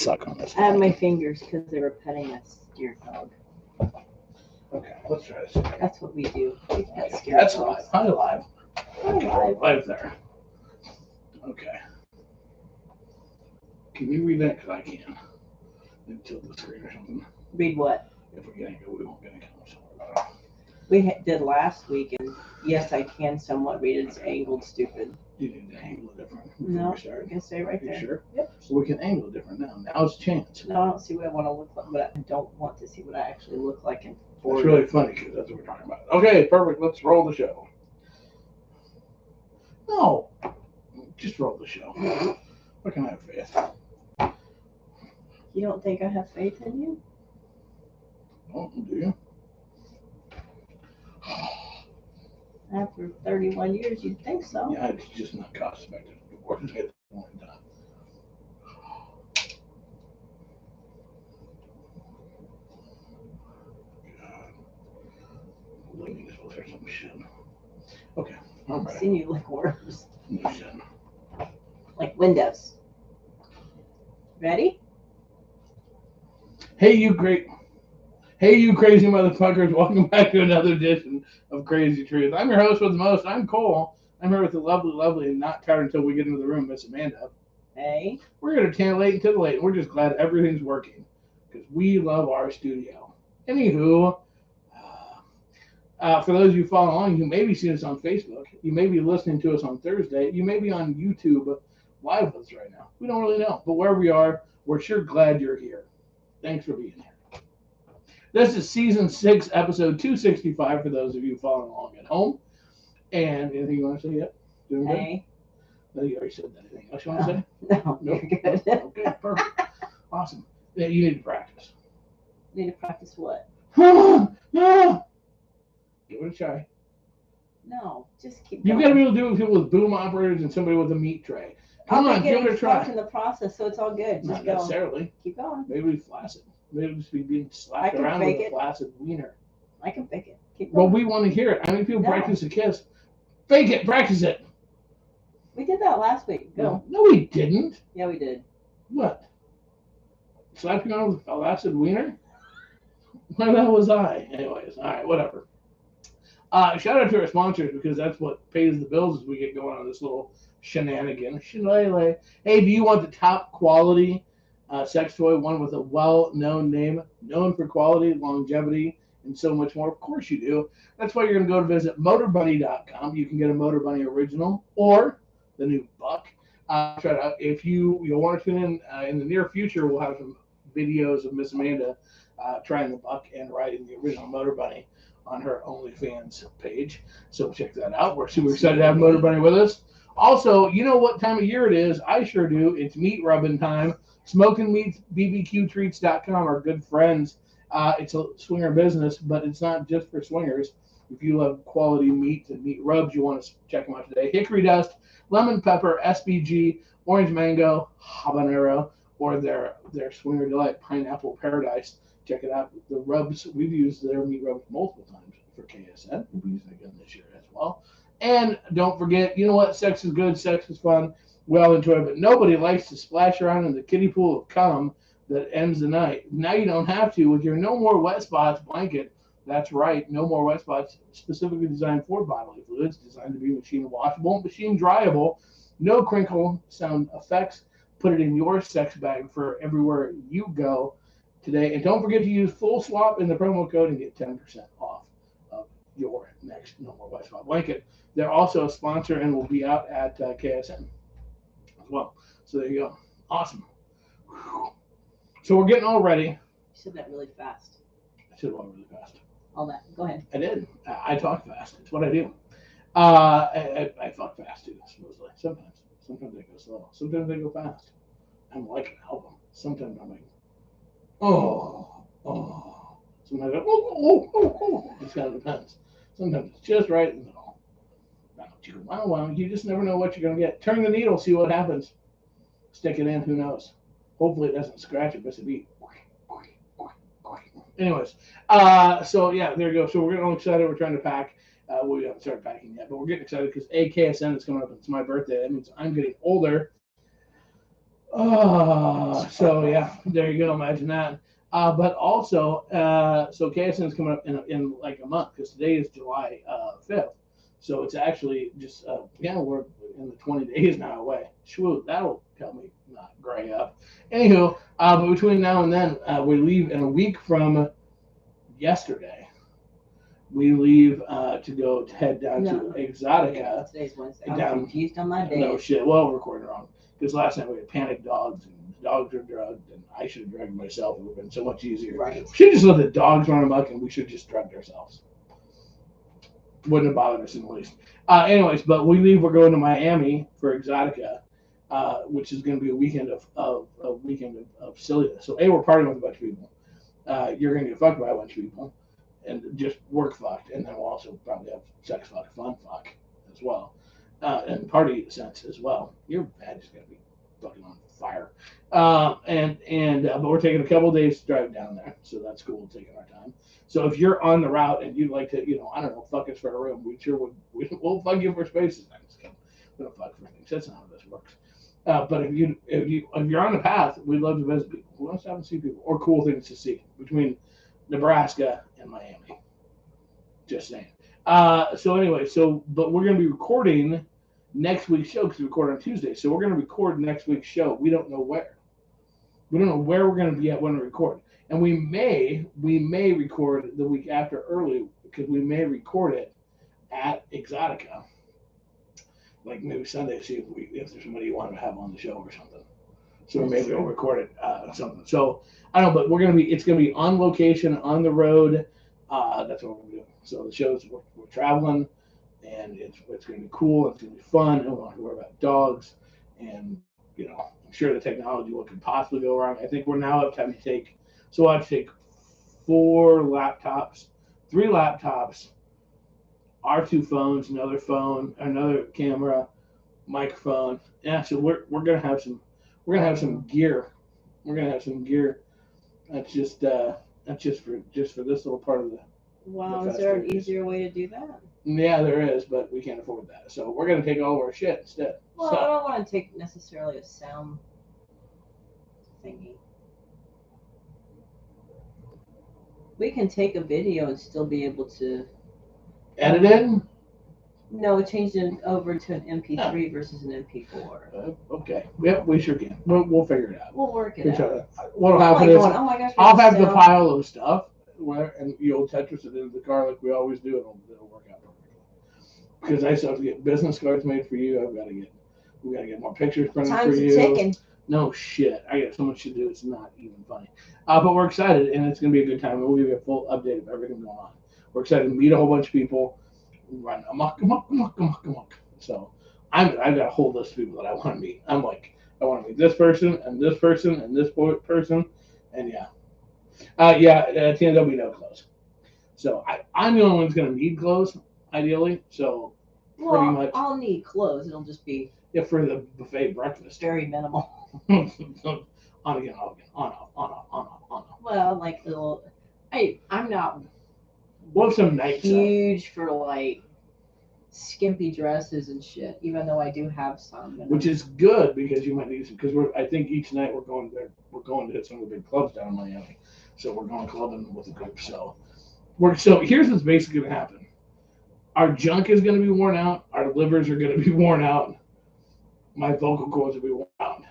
suck on this. I have my fingers because they were petting a steer dog. Okay, let's try this. That's what we do. We pet steer That's dogs. live. Hi, live. Hi, Live there. Okay. Can you read that? Because I can. Maybe tilt the screen or something. Read what? If we're getting it, we won't get it. So we did last week, and yes, I can somewhat read it. It's angled stupid. you need to angle it different. No, you can stay right there. Sure? Yep. So we can angle it different now. Now's a chance. No, I don't see what I want to look like, but I don't want to see what I actually look like in forward. It's really funny because that's what we're talking about. Okay, perfect. Let's roll the show. No, just roll the show. What can I have faith? You don't think I have faith in you? Oh, do you? After 31 years, you'd think so. Yeah, it's just not cost effective. We're going to get the point done. Leaning is supposed to some shit. Okay, I'm I've ready. seen you lick worms. No shit. Like windows. Ready? Hey, you crazy motherfuckers. Welcome back to another edition of Krazy Truth. I'm your host with the most. I'm Cole. I'm here with the lovely, and not tired until we get into the room, Miss Amanda. Hey. We're going to tantillate and titillate, and we're just glad everything's working because we love our studio. Anywho, for those of you following along, you may be seeing us on Facebook. You may be listening to us on Thursday. You may be on YouTube live with us right now. We don't really know, but wherever you are, we're sure glad you're here. Thanks for being here. This is season 6, episode 265 for those of you following along at home. And anything you want to say yet? Doing good? Hey. No, you already said that. Anything else you want to say? No, Nope. you're good. Okay, perfect. Awesome. Yeah, you need to practice. Need to practice what? Give it a try. No, just keep You've going. got to be able to do it with people with boom operators and somebody with a meat tray. Come on, give it a try. In the process, so it's all good. Just Not go. necessarily. Keep going. Maybe flaccid. Maybe just be being slapped around with a flaccid wiener. I can fake it. Keep going. Well, we want to hear it. How many people No. practice a kiss? Fake it. Practice it. We did that last week. Go. No, we didn't. Yeah, we did. What? Slap you on with a flaccid wiener? Where the hell was I? Anyways, all right, whatever. Shout out to our sponsors because that's what pays the bills as we get going on this little shenanigan. Shillelagh. Hey, do you want the top quality sex toy, one with a well-known name, known for quality, longevity, and so much more? Of course you do. That's why you're going to go to visit motorbunny.com. You can get a Motor Bunny original or the new Buck. Try it out. If you'll want to tune in the near future, we'll have some videos of Miss Amanda trying the Buck and riding the original Motor Bunny on her OnlyFans page. So check that out. We're super excited to have Motor Bunny with us. Also, you know what time of year it is? I sure do. It's meat rubbing time. Smoking Meats, BBQtreats.com are good friends. It's a swinger business, but it's not just for swingers. If you love quality meat and meat rubs, you want to check them out today. Hickory Dust, Lemon Pepper, SBG, Orange Mango, Habanero, or their Swinger Delight Pineapple Paradise. Check it out. The rubs, we've used their meat rubs multiple times for KSN. We'll be using it again this year as well. And don't forget, you know what? Sex is good. Sex is fun. We all enjoy it. But nobody likes to splash around in the kiddie pool of cum that ends the night. Now you don't have to with your No More Wet Spots blanket. That's right. No More Wet Spots, specifically designed for bodily fluids, designed to be machine washable, machine dryable, no crinkle sound effects. Put it in your sex bag for everywhere you go today. And don't forget to use Full Swap in the promo code and get 10% off of your next No More Wet Spot blanket. They're also a sponsor and will be out at KSN as well. So there you go. Awesome. Whew. So we're getting all ready. You said that really fast. I said it really fast. All that. Go ahead. I did. I talk fast. It's what I do. I fuck fast too, supposedly. Sometimes. Sometimes I go slow. Sometimes I go fast. I'm like an album. Sometimes I'm like, oh. Sometimes I go, oh. It kind of depends. Sometimes it's just right in the middle. Wow. You just never know what you're going to get. Turn the needle, see what happens. Stick it in, who knows? Hopefully it doesn't scratch it, but it's a beat. Anyways, so yeah, there you go. So we're getting all excited. We're trying to pack. We haven't started packing yet, but we're getting excited because KSN is coming up. It's my birthday. That means I'm getting older. So yeah, there you go. Imagine that. But also, so KSN is coming up in like a month because today is July 5th. So it's actually just yeah, we're in the 20 days now away. Shoo, that'll help me not gray up. Anywho, but between now and then, we leave in a week from yesterday. We leave to go to head down to Exotica. Today's Wednesday. I'm Down, confused on my day. no shit. Well, we're recording wrong because last night we had panic dogs and the dogs are drugged, and I should have drugged myself. It would have been so much easier. Right. We should just let the dogs run amok, and we should just drugged ourselves. Wouldn't have bothered us in the least. Anyways, but we leave. We're going to Miami for Exotica, which is going to be a weekend of silliness. So we're partying with a bunch of people. You're going to get fucked by a bunch of people, and just work fucked, and then we'll also probably have sex fuck, fun fuck as well, and party sense as well. Your badge is going to be fucking on fire. But we're taking a couple days to drive down there, so that's cool. Taking our time. So if you're on the route and you'd like to, I don't know, fuck us for a room, we sure would. We'll fuck you for spaces. We don't fuck for things. That's not how this works. But if you're on the path, we'd love to visit people. We want to stop and see people or cool things to see between Nebraska and Miami. Just saying. So anyway, but we're going to be recording next week's show because we record on Tuesday. So we're going to record next week's show. We don't know where. We don't know where we're going to be at when we record. And we may record the week after early because we may record it at Exotica. Like maybe Sunday, see if there's somebody you want to have on the show or something. So maybe we'll record it something. So I don't know, but it's gonna be on location, on the road. That's what we're gonna do. So the shows we're traveling, and it's gonna be cool. It's gonna be fun. And we don't have to worry about dogs. And I'm sure the technology what could possibly go wrong. I think we're now up to having to take. So I have to take 4 laptops, 3 laptops, our 2 phones, another phone, another camera, microphone. Yeah, so we're gonna have some gear. We're gonna have some gear. That's just for this little part of the. Wow, is there an easier way to do that? Yeah, there is, but we can't afford that. So we're gonna take all of our shit instead. Well, I don't want to take necessarily a sound thingy. We can take a video and still be able to edit it. No, change it over to an MP3 versus an MP4. Okay. Yep, we sure can. We'll figure it out. We'll work it out. What'll happen is I'll have the pile of stuff and you'll Tetris it into the car like we always do, and it'll work out perfectly. Because I still have to get business cards made for you. We gotta get more pictures printed for you. Time's ticking. No shit. I got so much to do. It's not even funny. But we're excited, and it's gonna be a good time. We'll give you a full update of everything going on. We're excited to meet a whole bunch of people. Run amok. So I've got a whole list of people that I want to meet. I'm like, I want to meet this person and this person and this person, and yeah, TNW no clothes. So I'm the only one who's gonna need clothes, ideally. So pretty much, I'll need clothes. It'll just be for the buffet breakfast. Very minimal. On again, off again, on off. Well, like little. I'm not. We'll have some nights huge for like skimpy dresses and shit. Even though I do have some, which is good because you might need some. Because I think each night we're going there. We're going to hit some of the big clubs down in Miami, so we're going clubbing with a group. So here's what's basically going to happen. Our junk is going to be worn out. Our livers are going to be worn out. My vocal cords will be worn out,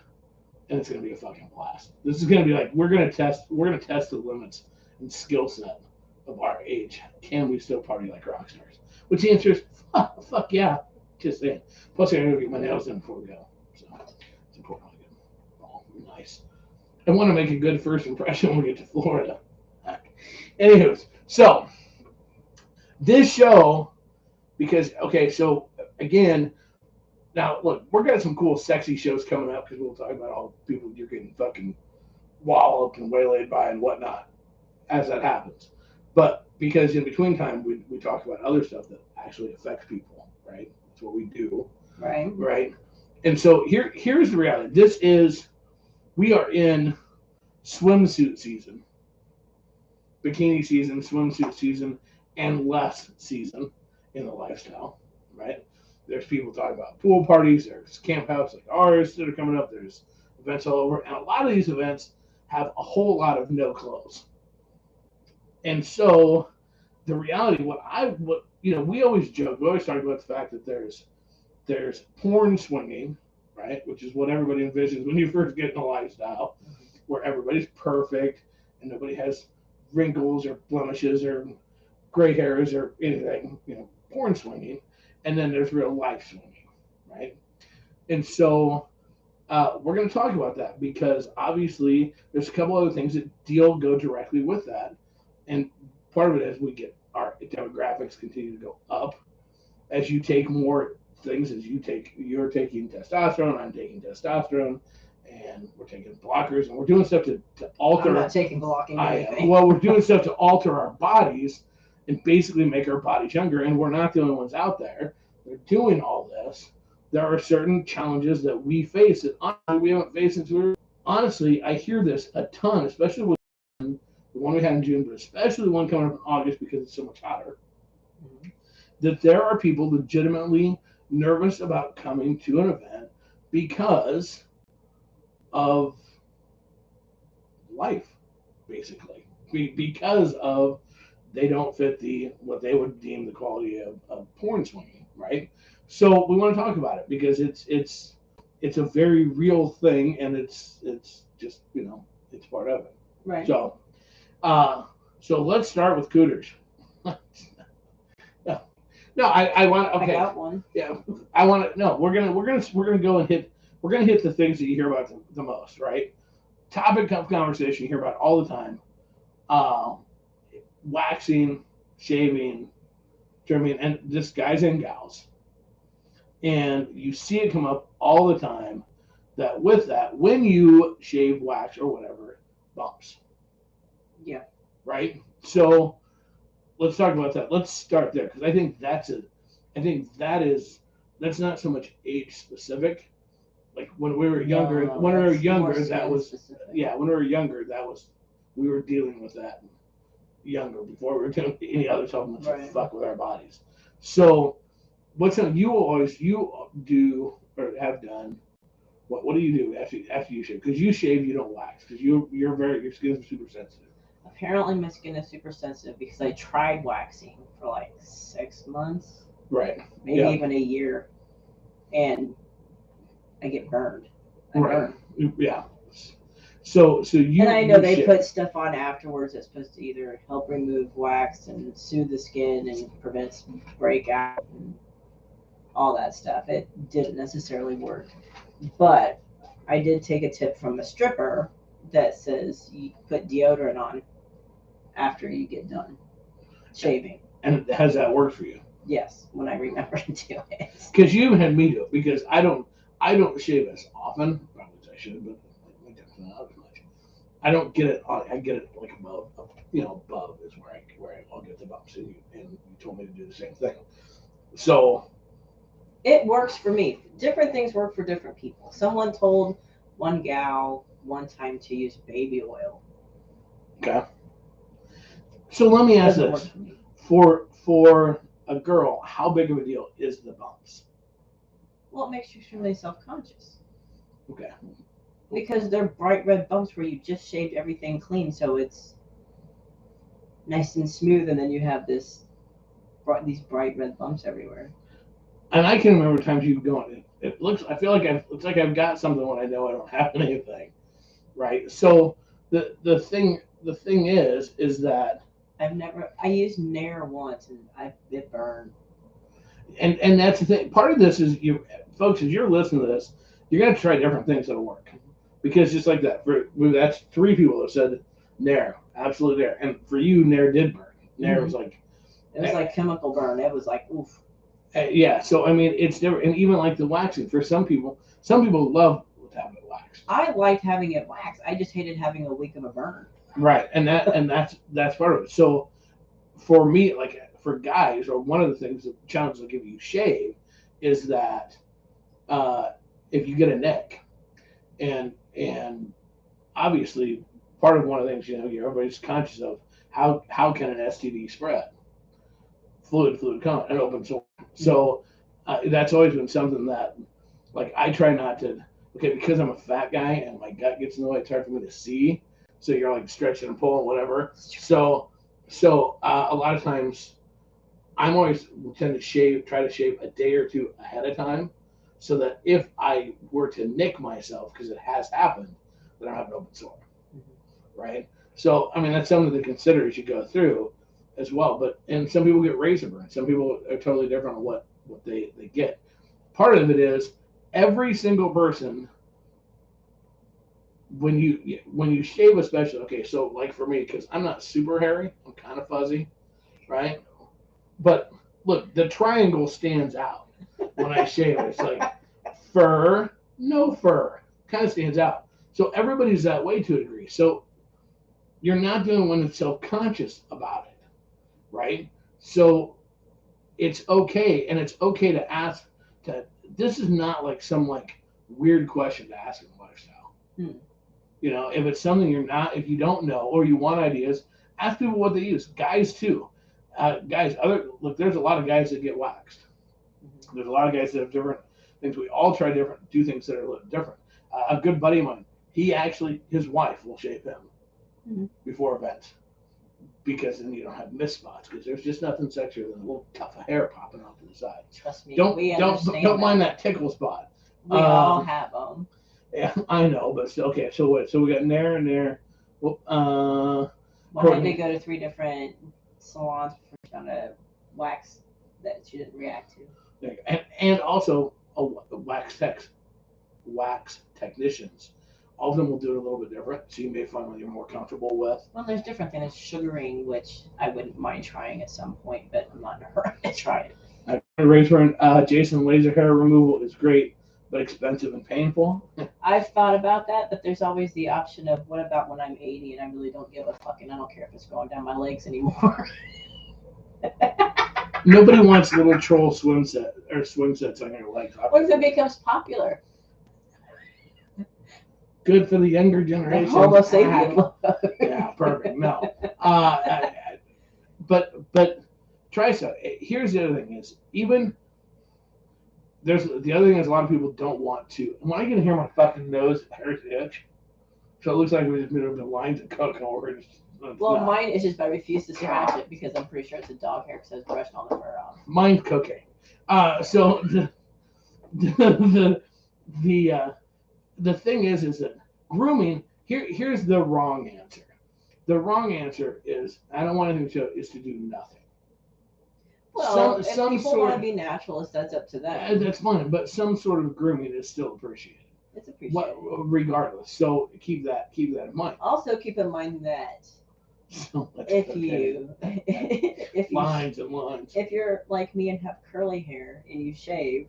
and it's going to be a fucking blast. This is going to be like we're going to test the limits and skill set of our age. Can we still party like rock stars? Which the answer is fuck yeah. Just saying. Plus, I'm gonna get my nails done before we go. So it's important to get all nice. I want to make a good first impression when we get to Florida. Anywho, so this show, because so again, now look, we're gonna have some cool sexy shows coming up because we'll talk about all the people you're getting fucking walloped and waylaid by and whatnot as that happens. But because in between time we talk about other stuff that actually affects people, right? That's what we do. Right. And so here's the reality. We are in swimsuit season, bikini season, swimsuit season, and less season in the lifestyle, right? There's people talking about pool parties, there's camp houses like ours that are coming up, there's events all over, and a lot of these events have a whole lot of no clothes. And so the reality, what we always joke, we always talk about the fact that there's porn swinging, right, which is what everybody envisions when you first get in a lifestyle, where everybody's perfect and nobody has wrinkles or blemishes or gray hairs or anything, porn swinging, and then there's real life swinging, right? And so we're going to talk about that because obviously there's a couple other things that go directly with that, and part of it is we get our demographics continue to go up as you take more things, you're taking testosterone, I'm taking testosterone, and we're taking blockers, and we're doing stuff to alter. I'm not taking blocking anything. Well, we're doing stuff to alter our bodies and basically make our bodies younger, and we're not the only ones out there. They're doing all this. There are certain challenges that we face that honestly we haven't faced since we were. Honestly, I hear this a ton, especially with the one we had in June, but especially the one coming up in August because it's so much hotter. Mm-hmm. That there are people legitimately nervous about coming to an event because of life, basically, because of they don't fit what they would deem the quality of porn swinging, right? So we want to talk about it because it's a very real thing, and it's just it's part of it, right? So let's start with cooters. No, I want. Okay. I got one. Yeah, I want to. No, we're gonna go and hit. We're gonna hit the things that you hear about the most, right? Topic of conversation you hear about all the time: waxing, shaving, trimming, and just guys and gals. And you see it come up all the time. That with that, when you shave, wax, or whatever, bumps. Yeah. Right. So let's talk about that. Let's start there because I think that's not so much age specific. Like when we were younger, when we were younger, we were dealing with that younger before we were doing any other supplements to fuck with our bodies. So what's something you do or have done? What do you do after you shave? Because you shave, you don't wax because your skin's super sensitive. Apparently my skin is super sensitive because I tried waxing for like 6 months. Right. Maybe even a year. And I get burned. Right. Yeah. So you. And I know they put stuff on afterwards that's supposed to either help remove wax and soothe the skin and prevent breakout and all that stuff. It didn't necessarily work. But I did take a tip from a stripper that says you put deodorant on after you get done shaving. And has that worked for you? Yes, when I remember to do it. Because you even had me do it because I don't shave as often. Probably I should, but not as much. I don't get it on. I get it like above. Above is where I'll get the bumps. And you told me to do the same thing. So it works for me. Different things work for different people. Someone told one gal one time to use baby oil. Okay. So let me ask this: for a girl, how big of a deal is the bumps? Well, it makes you extremely self-conscious. Okay. Because they're bright red bumps where you just shaved everything clean, so it's nice and smooth, and then you have these bright red bumps everywhere. And I can remember times you going. I feel like it's like I've got something when I know I don't have anything, right? So the thing is that I used Nair once and it burned. And that's the thing. Part of this is folks, as you're listening to this, you're gonna try different things that'll work. Because just like that, that's 3 people that said Nair, absolutely Nair. And for you, Nair did burn. Nair was like it was like chemical burn. It was like oof. Yeah, so I mean it's different, and even like the waxing for some people love having it waxed. I liked having it waxed. I just hated having a week of a burn. Right, and that's part of it. So for me, like for guys, or one of the things that challenges will give you shave is that if you get a neck, and obviously part of one of the things everybody's conscious of how can an STD spread? Fluid come an open sore. So that's always been something that like I try not to. okay, because I'm a fat guy and my gut gets in the way, it's hard for me to see. So you're like stretching and pulling, whatever. So a lot of times I'm always tend to try to shave a day or two ahead of time, so that if I were to nick myself, because it has happened, then I don't have an open sore, right? So I mean that's something to consider as you go through, as well. But and some people get razor burn. Some people are totally different on what they get. Part of it is every single person when you shave, especially. Okay, so like for me, because I'm not super hairy, I'm kind of fuzzy, right? But look, the triangle stands out when I shave it. It's like fur, no fur, kind of stands out. So everybody's that way to a degree. So you're not the only one that's self-conscious about it, right? So it's okay, and it's okay to ask. To This is not like some like weird question to ask in lifestyle. You know, if it's something if you don't know or you want ideas, ask people what they use. Guys too. There's a lot of guys that get waxed. There's a lot of guys that have different things. We all try do things that are a little different. A good buddy of mine, his wife will shave him before events because then you don't have missed spots because there's just nothing sexier than a little tuft of hair popping off to the side. Trust me, don't mind that tickle spot. We all have them. Yeah, I know, but still, okay. So what? So we got Nair and Nair. Well, I had to go to 3 different salons before she found a wax that she didn't react to. And also wax technicians. All of them will do it a little bit different, so you may find one you're more comfortable with. Well, there's different things. Sugaring, which I wouldn't mind trying at some point, but I'm not in a hurry to try it. Jason, laser hair removal is great, but expensive and painful. I've thought about that, but there's always the option of what about when I'm 80 and I really don't give a fuck and I don't care if it's going down my legs anymore. Nobody wants little troll swim sets on your legs. What if it becomes popular? Good for the younger generation. The Homo sapien. Yeah, perfect. No, but try so. Here's the other thing: is even there's the other thing is a lot of people don't want to. When I can hear my fucking nose hurts itch, so it looks like we just made up the lines of coke over it. Well, mine itches, but I refuse to scratch it because I'm pretty sure it's a dog hair because I was brushing all the fur off. Mine's cocaine. So the thing is that grooming. Here's the wrong answer. The wrong answer is I don't want anything to is to do nothing. Well, if people want to be naturalists, that's up to them. That's fine, but some sort of grooming is still appreciated. It's appreciated. Regardless. So keep that in mind. Also, keep in mind that if you're like me and have curly hair and you shave,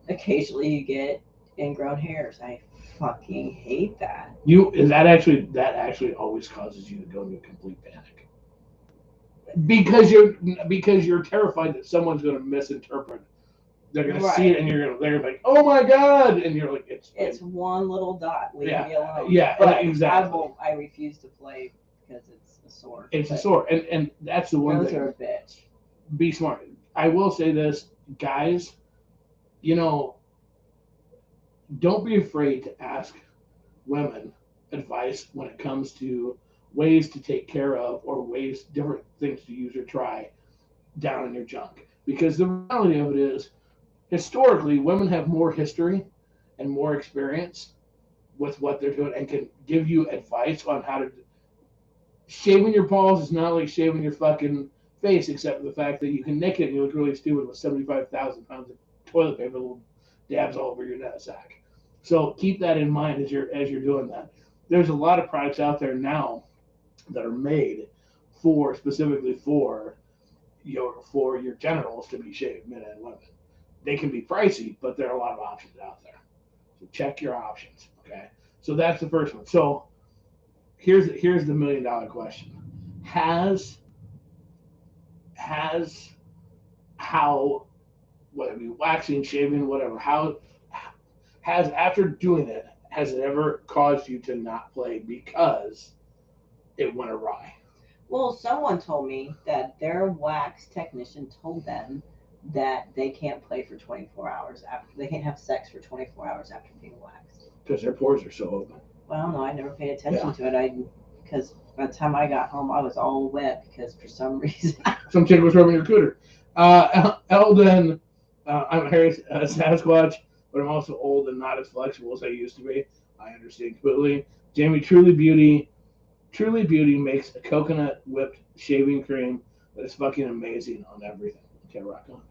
occasionally you get ingrown hairs. I fucking hate that. That actually always causes you to go into a complete panic. Because you're terrified that someone's going to misinterpret. They're going to see it, and they're like, "Oh my god!" And you're like, "It's one little dot. Leave me alone." Yeah, but exactly. I refuse to play because it's a sore. It's a sore, and that's the one thing. Those are a bitch. Be smart. I will say this, guys. Don't be afraid to ask women advice when it comes to ways to take care of or different things to use or try down in your junk. Because the reality of it is, historically, women have more history and more experience with what they're doing and can give you advice on how to. Shaving your balls is not like shaving your fucking face, except for the fact that you can nick it and you look really stupid with 75,000 pounds of toilet paper, little dabs all over your nutsack. So keep that in mind as you're doing that. There's a lot of products out there now that are made specifically for your genitals to be shaved, men and women. They can be pricey, but there are a lot of options out there. So check your options. Okay. So that's the first one. So here's the $1 million question. Has whether it be waxing, shaving, whatever, after doing it, has it ever caused you to not play because it went awry? Well, someone told me that their wax technician told them that they can't play for 24 hours after. They can't have sex for 24 hours after being waxed. Because their pores are so open. Well, no, I never paid attention to it. Because by the time I got home, I was all wet because for some reason. Some chick was rubbing your cooter. Eldon, I'm a hairy Sasquatch, but I'm also old and not as flexible as I used to be. I understand completely. Jamie, Truly Beauty makes a coconut whipped shaving cream that is fucking amazing on everything. Okay, rock on.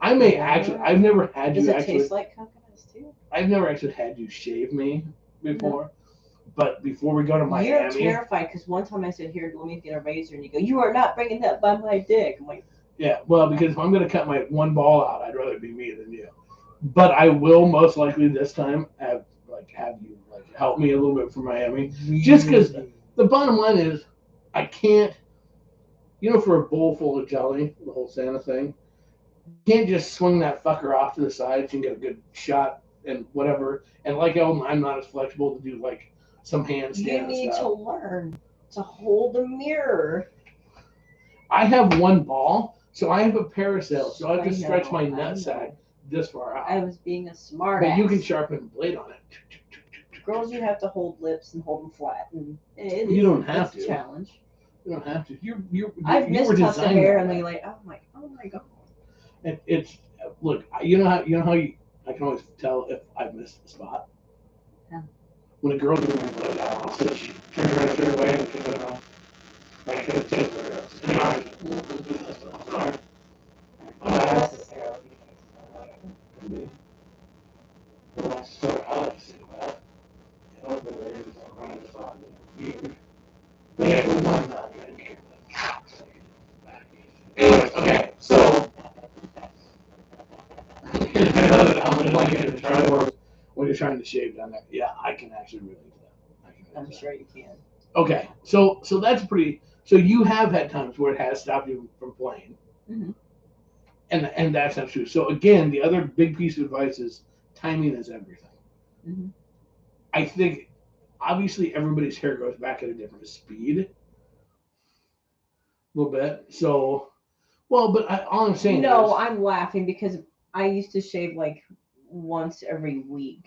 I may actually, I've never had Does you it actually. taste like coconuts too? I've never actually had you shave me before. But before we go to Miami, you're terrified because one time I said, "Here, let me get a razor," and you go, "You are not bringing that by my dick." I'm like, yeah, well, because if I'm gonna cut my one ball out, I'd rather be me than you. But I will most likely this time have you help me a little bit for Miami, just because the bottom line is I can't. For a bowl full of jelly, the whole Santa thing, you can't just swing that fucker off to the sides and get a good shot and whatever. And like Elton, I'm not as flexible to do like some handstand. You need to learn to hold a mirror. I have one ball, so I have a parasail, so I have to stretch my nutsack this far out. I was being a smart But ass. you can sharpen a blade on it. Girls, you have to hold lips and hold them flat. And you don't have to. It's a challenge. You don't have to. I've missed the hair, and they're like, oh my god. It's look. You know how I can always tell if I've missed the spot. Yeah. When a girl doing my blood out, so she turns right straight away and she's like, oh, like it's just where else. Sorry. So I like to see that. Okay, so when you're trying to shave down there, yeah, I can actually relate to that. I'm sure you can. Okay, so that's pretty. So you have had times where it has stopped you from playing, and that's not true. So again, the other big piece of advice is timing is everything. I think obviously everybody's hair grows back at a different speed, a little bit. So, well, but all I'm saying is, I'm laughing because I used to shave like once every week,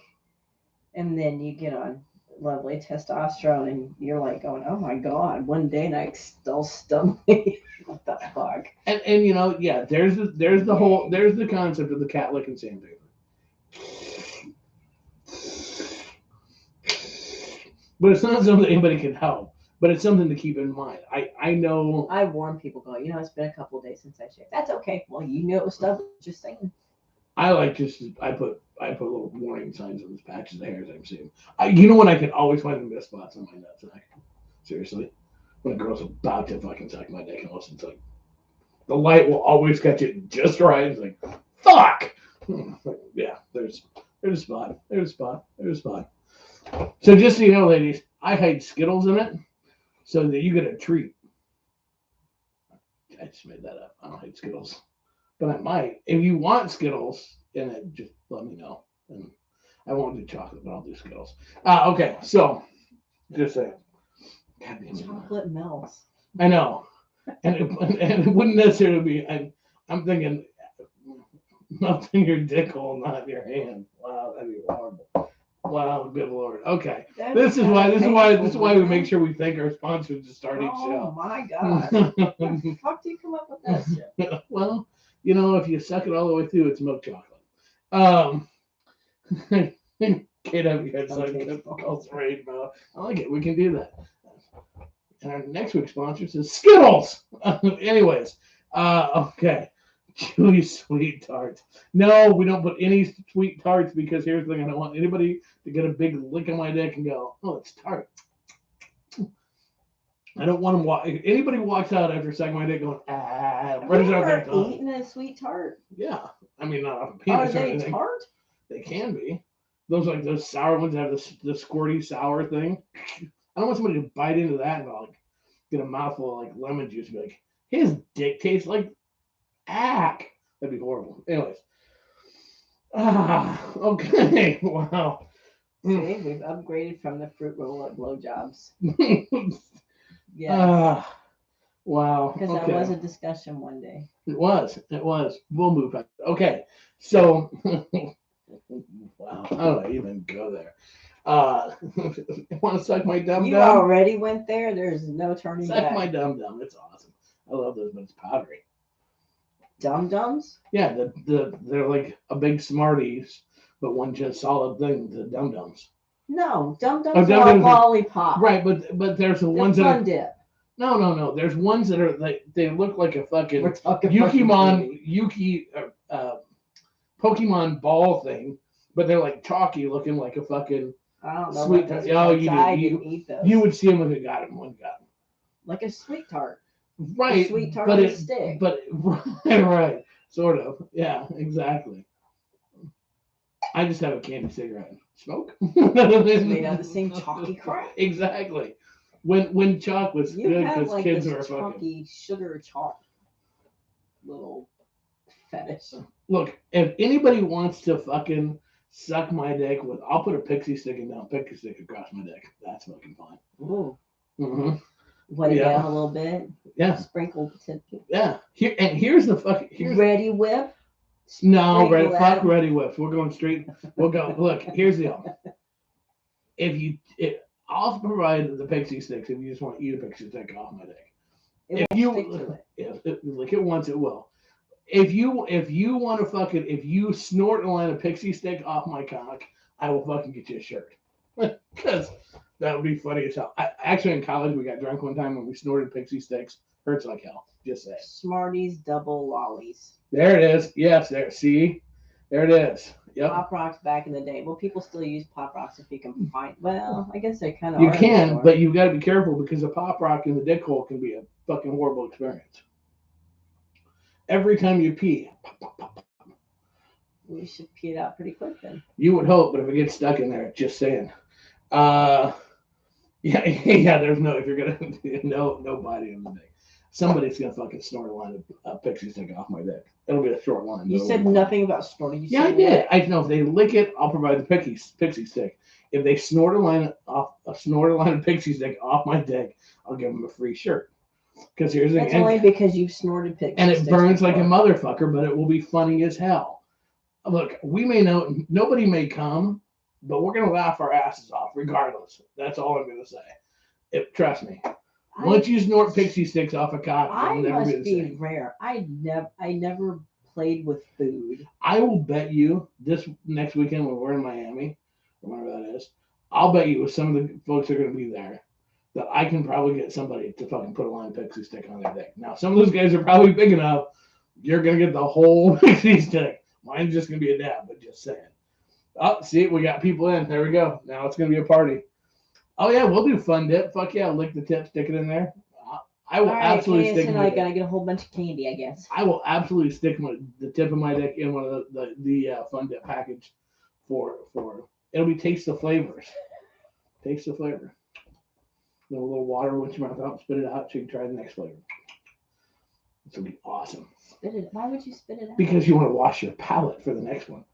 and then you get on lovely testosterone, and you're like going, "Oh my god!" One day, and I still stumbling. What the fuck? And yeah, there's the concept of the cat licking sandpaper. But it's not something anybody can help. But it's something to keep in mind. I know. I warn people, it's been a couple of days since I shaved. That's okay. Well, you knew it was stubborn. Just saying. I put little warning signs on the patches of hairs I'm seeing. When I can always find the missed spots on my nutsack. Seriously, when a girl's about to fucking suck my dick, and all of a sudden it's like the light will always catch it just right. It's like, fuck. Yeah, there's a spot. There's a spot. So just so you know, ladies, I hide Skittles in it so that you get a treat. I just made that up. I don't hate Skittles. But I might. If you want Skittles in it, just let me know. And I won't do chocolate, but I'll do Skittles. Okay, so just saying. Chocolate melts. I know. And it wouldn't necessarily be, I'm thinking melting your dick hole, not your hand. Wow, that'd be horrible. Wow, good lord. Okay. This is why we make sure we thank our sponsors to start each show. Oh my god. How the fuck do you come up with that shit? Well, if you suck it all the way through, it's milk chocolate. Kate, have you had something called Rage Mouth? I like it. We can do that. And our next week's sponsor is Skittles. Anyways, okay. Chewy sweet tarts. No, we don't put any sweet tarts because here's the thing: I don't want anybody to get a big lick on my dick and go, "Oh, it's tart." I don't want them. If anybody walks out after sucking my dick going, "Ah," right out their tongue. Eating a sweet tart. Yeah, I mean not off a penis. Are they tart? They can be. Those sour ones that have the squirty sour thing. I don't want somebody to bite into that and get a mouthful of lemon juice and be like, his dick tastes like ack. That'd be horrible. Anyways. Okay. Wow. See, we've upgraded from the fruit roll-up blowjobs. Yeah. Wow. Because Okay. that was a discussion one day. It was. It was. We'll move on. Okay. So, wow. How do I even go there? Want to suck my dum You dum? already went there. There's no turning Suck back. my dum dum. It's awesome. I love those, but it's powdery. Dum dums? Yeah, they're like a big Smarties, but one just solid thing. The dum dums. No, dum Oh, dums Dum are a Dums are- lollipop. Right, but there's the They're ones that fun are dip. no. There's ones that are like they look like a fucking We're talking fucking Pokemon ball thing, but they're like chalky, looking like a fucking. I don't know Sweet what those tart. are. Oh, you I do. didn't eat those. You would see them if you got them. One got them. Like a sweet tart. Right, A sweet tart but on a it, stick. but right, sort of. Yeah, exactly. I just have a candy cigarette. Smoke. It's made out of the same chalky crap. Exactly. When chalk was You good have because like kids this were fucking. chalky sugar chalk little fetish. Look, if anybody wants to fucking suck my dick with, I'll put a pixie stick across my dick. That's fucking fine. Ooh. Mm-hmm. Wet it Yeah. down a little bit. Yeah. Sprinkle potential. Yeah. Here's the fucking. Ready whip. No, Sprinkle fuck that. Ready Whips. We're going straight. We'll go. Look, here's the deal. I'll provide the pixie sticks if you just want to eat a pixie stick off my dick. It won't stick to it. If lick it once, it will. If you want to fucking, if you snort a line of pixie stick off my cock, I will fucking get you a shirt. Because that would be funny as hell. Actually, in college, we got drunk one time and we snorted pixie sticks. Hurts like hell. Just say it. Smarties double lollies. There it is. Yes, there. See? There it is. Yep. Pop Rocks back in the day. Well, people still use Pop Rocks if you can find. Well, I guess they kind of. You can, but you've got to be careful because a pop rock in the dick hole can be a fucking horrible experience. Every time you pee, pop, pop, pop, pop. We should pee it out pretty quick then. You would hope, but if it gets stuck in there, just saying. Yeah. There's no if you're gonna no body on the dick. Somebody's gonna fucking snort a line of pixie stick off my dick. It'll be a short line. You said nothing about snorting. Yeah, I did. I know if they lick it, I'll provide the pixie stick. If they snort a line of pixie stick off my dick, I'll give them a free shirt. Because here's the That's thing. only because you've snorted pixie And it sticks burns like a before. motherfucker, but it will be funny as hell. Look, we may know nobody may come, but we're gonna laugh our asses off regardless. That's all I'm gonna say. Trust me. Once you snort pixie sticks off a cock, I it'll never must be the be same. rare. I never played with food. I will bet you this next weekend when we're in Miami, or whenever that is, I'll bet you with some of the folks that are going to be there that I can probably get somebody to fucking put a line of pixie stick on their dick. Now, some of those guys are probably big enough. You're going to get the whole pixie stick. Mine's just going to be a dab, but just saying. Oh, see, we got people in. There we go. Now it's going to be a party. Oh, yeah, we'll do fun dip. Fuck yeah, lick the tip, stick it in there. I will absolutely stick I gotta get a whole bunch of candy, I guess. I will absolutely stick the tip of my dick in one of the fun dip package for it'll be taste the flavors. Taste the flavor. A little water with your mouth out, spit it out, so you can try the next flavor. This will be awesome. Spit it. Why would you spit it out? Because you want to wash your palate for the next one.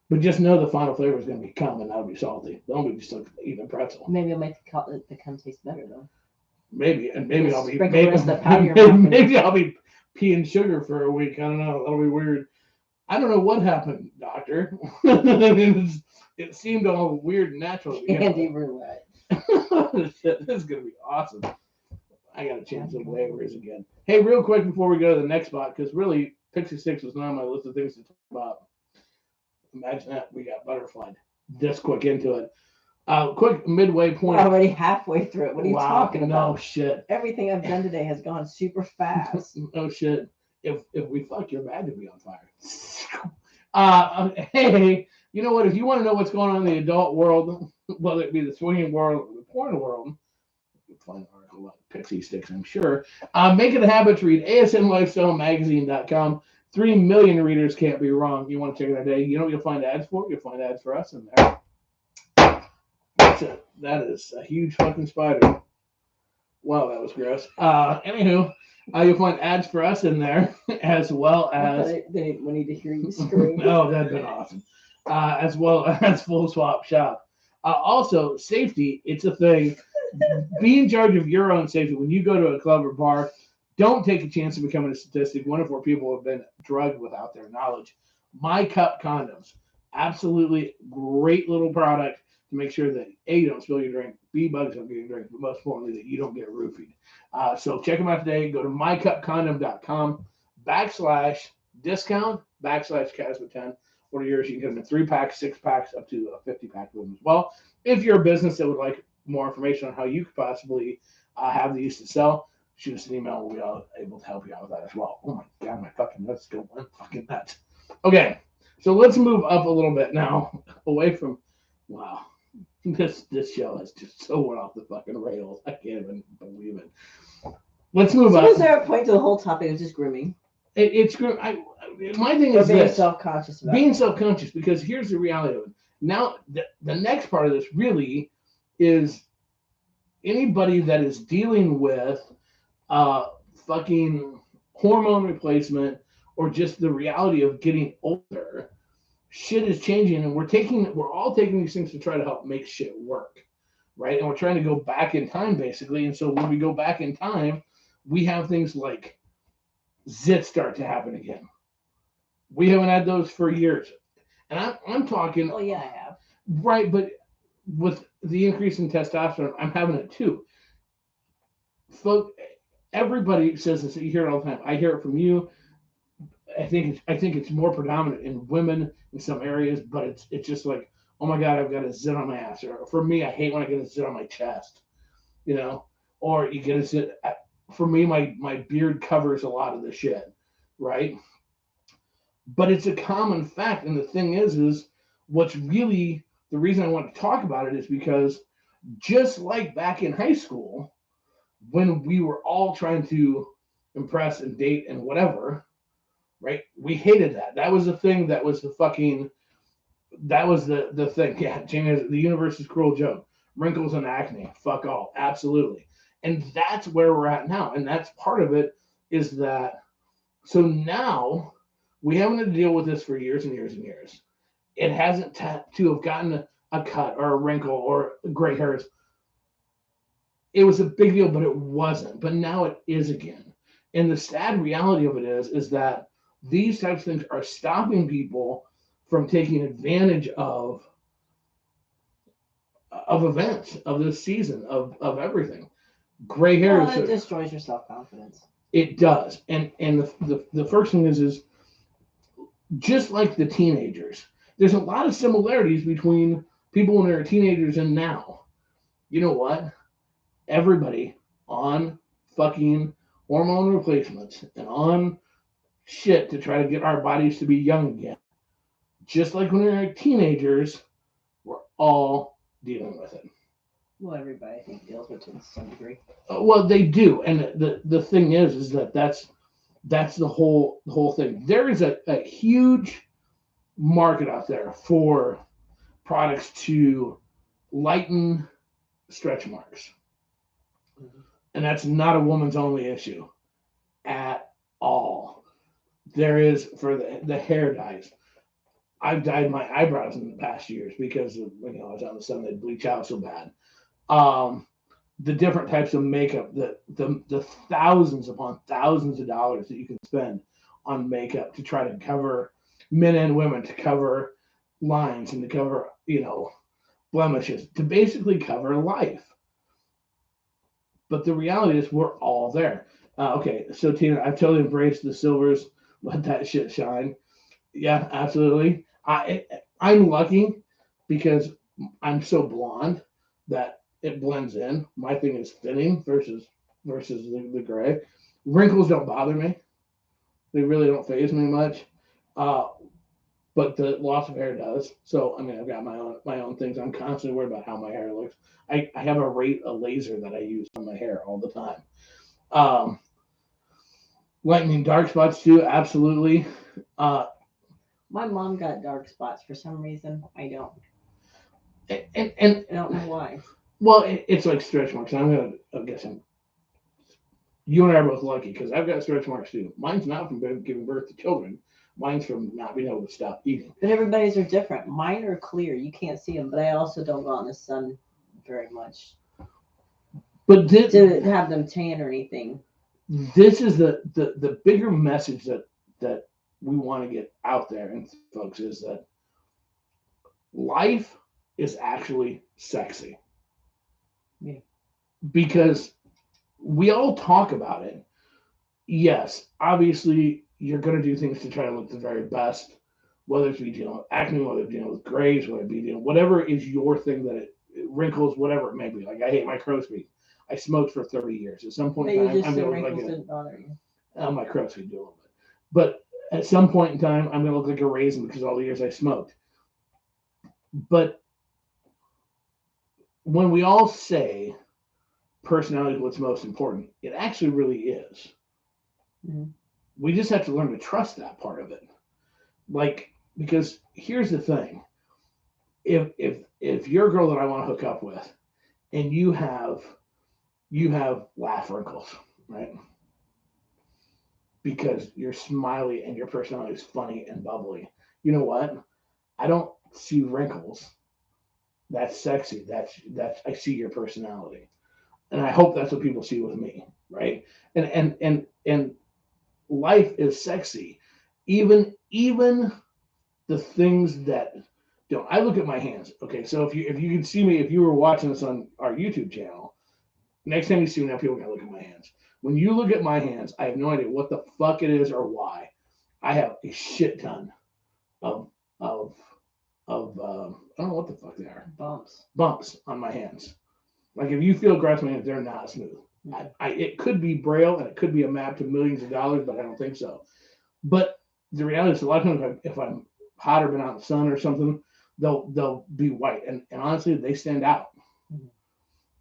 But just know the final flavor is going to be cum, and that'll be salty. Don't be just like eating a pretzel. Maybe I'll make the cum taste better though. Maybe I'll be maybe I'll be peeing sugar for a week. I don't know. That'll be weird. I don't know what happened, doctor. It seemed all weird and natural. Candy roulette. This is gonna be awesome. I gotta change the flavors again. Hey, real quick before we go to the next spot, because really Pixie Sticks was not on my list of things to talk about. Imagine that we got butterflied this quick into it. Quick midway point. We're already halfway through it. What are you talking about? No shit. Everything I've done today has gone super fast. No shit. If we fuck, you're bad to be on fire. Hey, you know what? If you want to know what's going on in the adult world, whether it be the swinging world or the porn world, you'll find an article about Pixie Sticks, I'm sure. Make it a habit to read asnlifestylemagazine.com. 3 million readers can't be wrong. You want to check it out today. You know what you'll find ads for? You'll find ads for us in there. That's it. That is a huge fucking spider. Wow, that was gross. Anywho, you'll find ads for us in there, as well as... They need to hear you scream. Oh, that'd been awesome. As well as Full Swap Shop. Also, safety, it's a thing. Be in charge of your own safety. When you go to a club or bar, Don't take a chance of becoming a statistic. 1 in 4 people have been drugged without their knowledge. My Cup condoms, absolutely great little product to make sure that A, you don't spill your drink, B, bugs don't get your drink, but most importantly, that you don't get roofied. So check them out today. Go to mycupcondom.com/discount/Casma10. Order yours. You can get them in 3-packs, 6-packs, up to a 50-pack of them as well. If you're a business that would like more information on how you could possibly have these to sell, shoot us an email. We'll be able to help you out with that as well. Oh my God, my fucking nuts go one fucking nuts. Okay, so let's move up a little bit now, away from, wow, this show has just so went off the fucking rails. I can't even believe it. Let's move So up. was there a point to the whole topic? It was just grooming. It's my thing Or is being this. self-conscious about Being it. self-conscious, because here's the reality of it. Now, the next part of this really is anybody that is dealing with fucking hormone replacement or just the reality of getting older. Shit is changing, and we're all taking these things to try to help make shit work, right? And we're trying to go back in time, basically. And so when we go back in time, we have things like zits start to happen again. We haven't had those for years, and I'm talking. Oh yeah, I have. Right, but with the increase in testosterone, I'm having it too. Folk, everybody says this. You hear it all the time. I hear it from you. I think it's more predominant in women in some areas, but it's just like, oh my God, I've got a zit on my ass. Or for me, I hate when I get a zit on my chest, or you get a zit. For me, my beard covers a lot of the shit, right? But it's a common fact, and the thing is what's really the reason I want to talk about it is because just like back in high school, when we were all trying to impress and date and whatever, right? We hated that. That was the thing. That was the thing. Yeah, Jamie, the universe is cruel joke. Wrinkles and acne. Fuck all. Absolutely. And that's where we're at now. And that's part of it is that. So now we haven't had to deal with this for years and years and years. It hasn't to have gotten a cut or a wrinkle or gray hairs. It was a big deal, but it wasn't. But now it is again. And the sad reality of it is that these types of things are stopping people from taking advantage of events, of this season, of everything. Gray hairs. Well, it destroys your self-confidence. It does. And the first thing is just like the teenagers, there's a lot of similarities between people when they're teenagers and now. You know what? Everybody on fucking hormone replacements and on shit to try to get our bodies to be young again. Just like when we were teenagers, we're all dealing with it. Well, everybody, I think, deals with it to some degree. Well, they do. And the thing is that that's the whole thing. There is a huge market out there for products to lighten stretch marks. Mm-hmm. And that's not a woman's only issue at all. There is for the hair dyes. I've dyed my eyebrows in the past years because I was on the sun, they'd bleach out so bad. The different types of makeup, the thousands upon thousands of dollars that you can spend on makeup to try to cover men and women, to cover lines and to cover, blemishes, to basically cover life. But the reality is we're all there. Okay, so Tina, I've totally embraced the silvers. Let that shit shine. Yeah, absolutely. I'm lucky because I'm so blonde that it blends in. My thing is thinning versus the gray. Wrinkles don't bother me. They really don't faze me much. But the loss of hair does. So I've got my own things. I'm constantly worried about how my hair looks. I have a laser that I use on my hair all the time. Lightening dark spots too, absolutely. My mom got dark spots for some reason. I don't. And I don't know why. Well, it's like stretch marks. You and I are both lucky because I've got stretch marks too. Mine's not from giving birth to children. Mine's from not being able to stop eating. But everybody's are different. Mine are clear. You can't see them, but I also don't go out in the sun very much. But to have them tan or anything. this is the bigger message that we want to get out there, and folks, is that life is actually sexy. Yeah. Because we all talk about it. Yes, obviously you're going to do things to try to look the very best, whether it's be dealing with acne, whether it's dealing with grays, whether it be dealing whatever is your thing that it wrinkles, whatever it may be. Like I hate my crow's feet. I smoked for 30 years. At some point But in you time, just I'm said going to look wrinkles like didn't bother you. my crow's feet do a little bit. But at some point in time, I'm going to look like a raisin because all the years I smoked. But when we all say personality is what's most important, it actually really is. Mm-hmm. We just have to learn to trust that part of it. Like, because here's the thing: if you're a girl that I want to hook up with, and you have laugh wrinkles, right? Because you're smiley and your personality is funny and bubbly. You know what? I don't see wrinkles. That's sexy. That's I see your personality, and I hope that's what people see with me, right? And life is sexy, even the things that don't. I look at my hands. Okay, so if you can see me, if you were watching this on our YouTube channel, next time you see me now, people are gonna look at my hands. When you look at my hands, I have no idea what the fuck it is or why. I have a shit ton of of I don't know what the fuck they are. Bumps on my hands. Like if you feel grass my hands, they're not smooth. It could be braille and it could be a map to millions of dollars, but I don't think so. But the reality is, a lot of times if I'm hot or been out in the sun or something, they'll be white, and honestly, they stand out.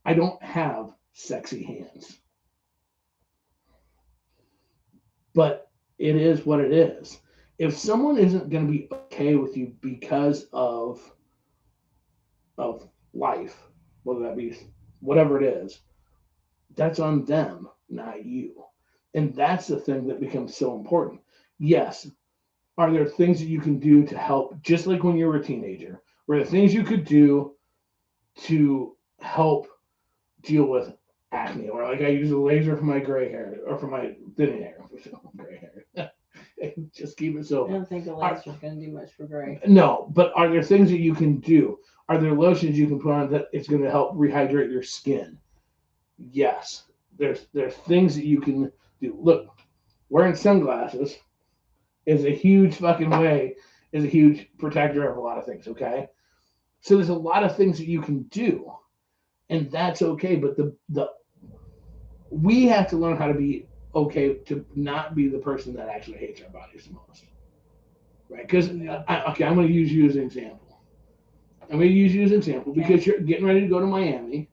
I don't have sexy hands, but it is what it is. If someone isn't going to be okay with you because of life, whether that be whatever it is, that's on them, not you. And that's the thing that becomes so important. Yes, are there things that you can do to help, just like when you were a teenager? Were there things you could do to help deal with acne? Or like I use a laser for my gray hair or for my thinning hair. Gray hair. Just keep it I so. don't think a laser's going to do much for gray. No, but are there things that you can do? Are there lotions you can put on that it's going to help rehydrate your skin? Yes. There's things that you can do. Look, wearing sunglasses is a huge fucking way, is a huge protector of a lot of things, okay? So there's a lot of things that you can do, and that's okay. But the we have to learn how to be okay to not be the person that actually hates our bodies the most, right? Because okay, I'm going to use you as an example. Because you're getting ready to go to Miami.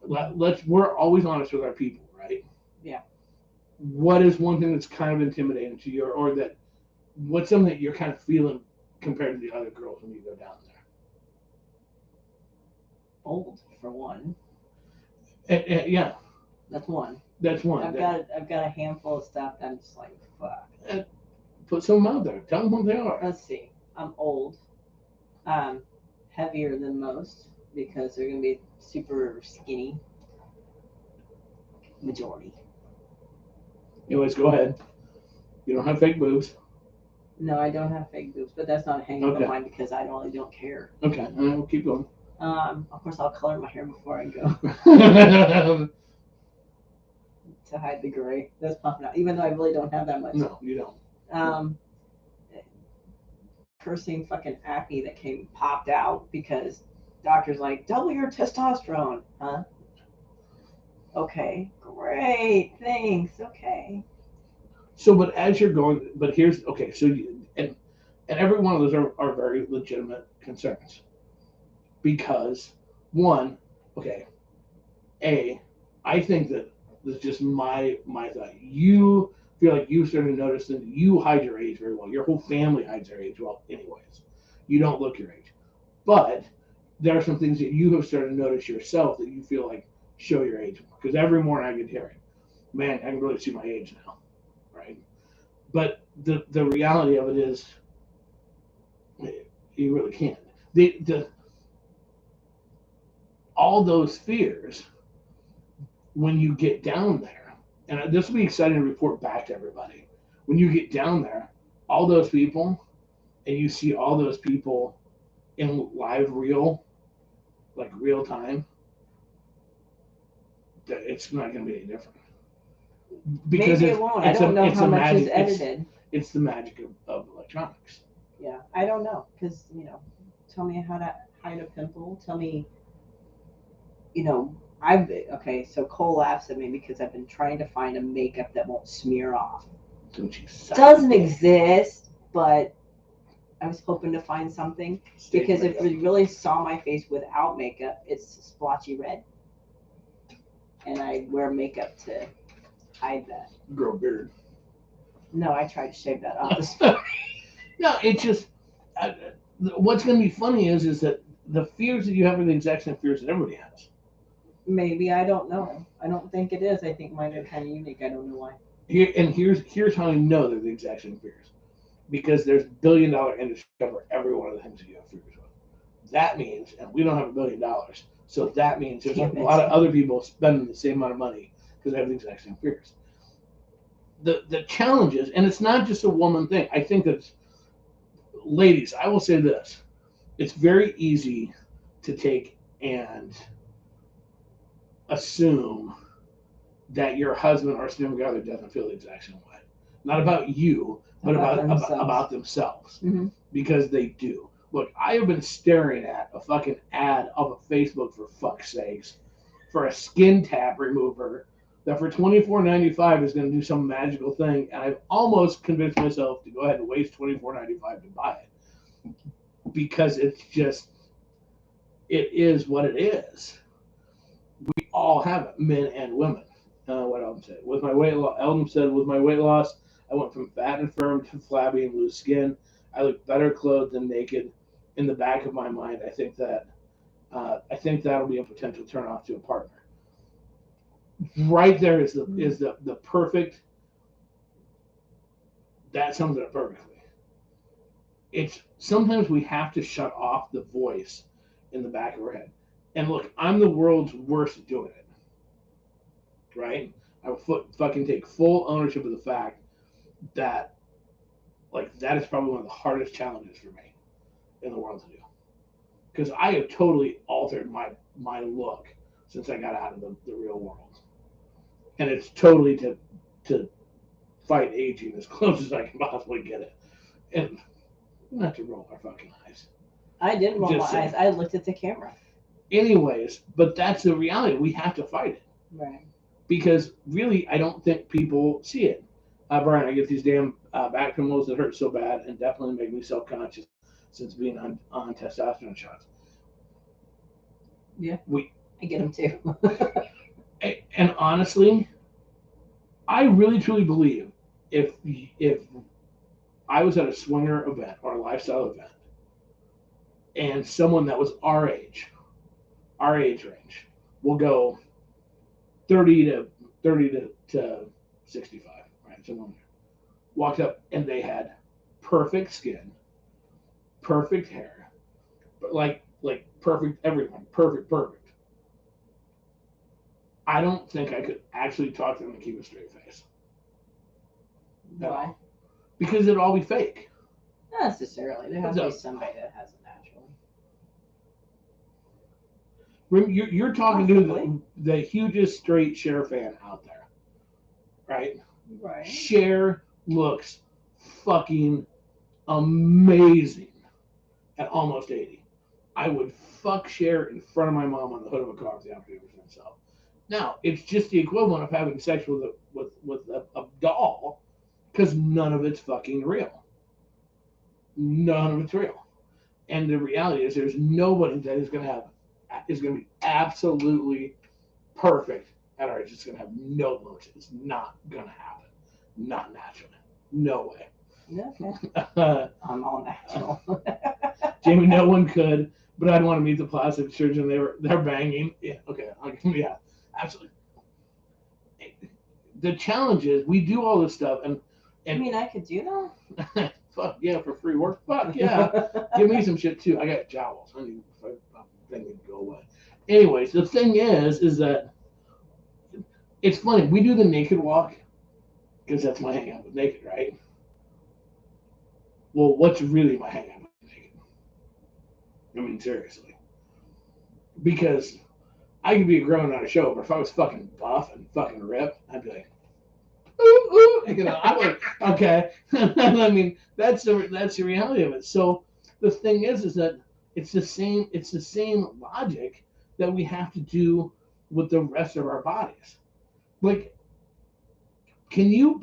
We're always honest with our people, right? Yeah. What is one thing that's kind of intimidating to you, or that what's something that you're kind of feeling compared to the other girls when you go down there? Old, for one. Yeah. That's one. That's one. I've got a handful of stuff that I'm just like, fuck. Put some out there. Tell them what they are. Let's see. I'm old. Heavier than most because they're gonna be super skinny. Majority. Anyways, go ahead. You don't have fake boobs. No, I don't have fake boobs, but that's not a hang up of mine because I really don't care. Okay, we'll keep going. Of course, I'll color my hair before I go to hide the gray that's popping out, even though I really don't have that much. No, you don't. Cursing fucking acne that popped out because doctor's like, double your testosterone, huh? Okay, great, thanks. Okay. So, but as you're going, but here's okay. So, and every one of those are very legitimate concerns because one, okay, I think that this is just my thought. You feel like you started to notice that you hide your age very well. Your whole family hides their age well, anyways. You don't look your age, but there are some things that you have started to notice yourself that you feel like show your age more. Because every morning I get hearing, man, I can really see my age now, right? But the reality of it is, you really can't. The all those fears when you get down there, and this will be exciting to report back to everybody. When you get down there, all those people, and you see all those people in live like real time, it's not going to be any different. Because maybe it won't. I don't know how much is edited. It's the magic of electronics. Yeah, I don't know, because tell me how to hide a pimple. Tell me, okay. So Cole laughs at me because I've been trying to find a makeup that won't smear off. Doesn't exist, but I was hoping to find something because if you really saw my face without makeup, it's splotchy red, and I wear makeup to hide that. Grow a beard. No, I tried to shave that off. No, it's just what's going to be funny is that the fears that you have are the exact same fears that everybody has. Maybe, I don't know. I don't think it is. I think mine are kind of unique. I don't know why. Here's how I know they're the exact same fears, because there's $1 billion industry cover every one of the things that you have fears with. That means, and we don't have $1 billion, so that means there's a lot of other people spending the same amount of money because they have the exact same fears. The challenge is, and it's not just a woman thing. I think that, ladies, I will say this: it's very easy to take and assume that your husband or significant other doesn't feel the exact same way. Not about you, but about themselves. Mm-hmm. Because they do. Look, I have been staring at a fucking ad of a Facebook, for fuck's sakes, for a skin tab remover that for $24.95 is going to do some magical thing, and I've almost convinced myself to go ahead and waste $24.95 to buy it. Because it's just, it is what it is. We all have it, men and women. What Elton said. Elton said, with my weight loss, I went from fat and firm to flabby and loose skin. I look better clothed than naked. In the back of my mind, I think that'll be a potential turnoff to a partner. Right there is the perfect. That sums it up perfectly. It's sometimes we have to shut off the voice in the back of our head. And look, I'm the world's worst at doing it. Right? I will fucking take full ownership of the fact that, like, that is probably one of the hardest challenges for me in the world to do. Because I have totally altered my look since I got out of the real world. And it's totally to fight aging as close as I can possibly get it. And not to roll our fucking eyes. I didn't roll my eyes. I looked at the camera. Anyways, but that's the reality. We have to fight it. Right. Because really, I don't think people see it. Brian, I get these damn back pillows that hurt so bad and definitely make me self-conscious since being on testosterone shots. Yeah, I get them too. And honestly, I really truly believe if I was at a swinger event or a lifestyle event, and someone that was our age range, will go 30 to 65, right? Someone walked up and they had perfect skin, perfect hair, but like perfect everything, perfect. I don't think I could actually talk to them and keep a straight face. Why? Because it'd all be fake. Not necessarily. There has to be somebody that has it naturally. You're talking to the hugest straight Cher fan out there, right? Right. Cher looks fucking amazing at almost 80. I would fuck Cher in front of my mom on the hood of a car if the opportunity was myself. Now, it's just the equivalent of having sex with a doll, because none of it's fucking real. None of it's real. And the reality is there's nobody that is going to be absolutely perfect at our age. It's going to have no blemishes. It's not going to happen. Not naturally. No way. Okay. I'm all natural. Jamie, no one could, but I'd want to meet the plastic surgeon. They're banging. Yeah, okay. Yeah, absolutely. The challenge is we do all this stuff, and I mean, I could do that. Fuck yeah, for free work. Fuck yeah. Give me some shit too. I got jowls. I need to go away. Anyways, the thing is that It's funny. We do the naked walk because that's my hang out with naked, right? Well, what's really my hang out with naked? I mean, seriously. Because I could be a grown on a show, but if I was fucking buff and fucking ripped, I'd be like, ooh, ooh. You know, I'm like, okay. I mean, that's the reality of it. So the thing is that it's the same logic that we have to do with the rest of our bodies. Like, can you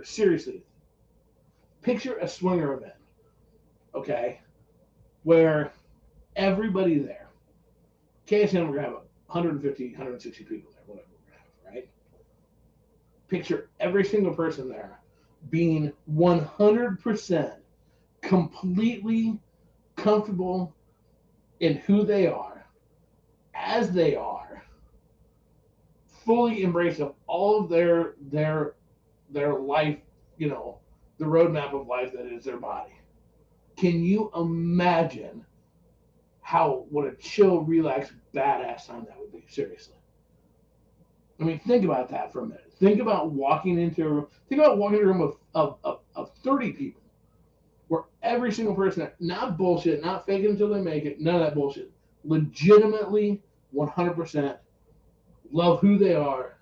seriously, picture a swinger event, okay, where everybody there, KSM, we're going to have 150, 160 people there, whatever we're going to have, right? Picture every single person there being 100% completely comfortable in who they are, as they are, fully embrace of all of their life, you know, the roadmap of life that is their body. Can you imagine what a chill, relaxed, badass time that would be? Seriously. I mean, think about that for a minute. Think about walking into a room of 30 people where every single person, not bullshit, not faking until they make it, none of that bullshit, legitimately 100% love who they are,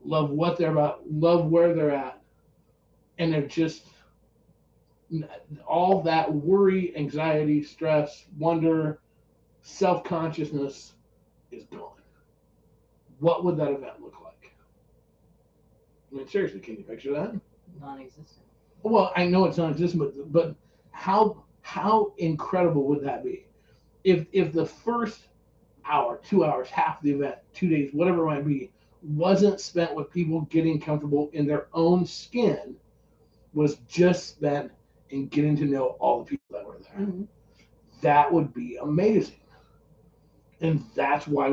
love what they're about, love where they're at, and they're just all that worry, anxiety, stress, wonder, self-consciousness is gone. What would that event look like? I mean, seriously, can you picture that? Non-existent. Well, I know it's non-existent, but how incredible would that be? If the first hour, 2 hours, half the event, 2 days, whatever it might be, wasn't spent with people getting comfortable in their own skin, was just spent in getting to know all the people that were there. Mm-hmm. That would be amazing. And that's why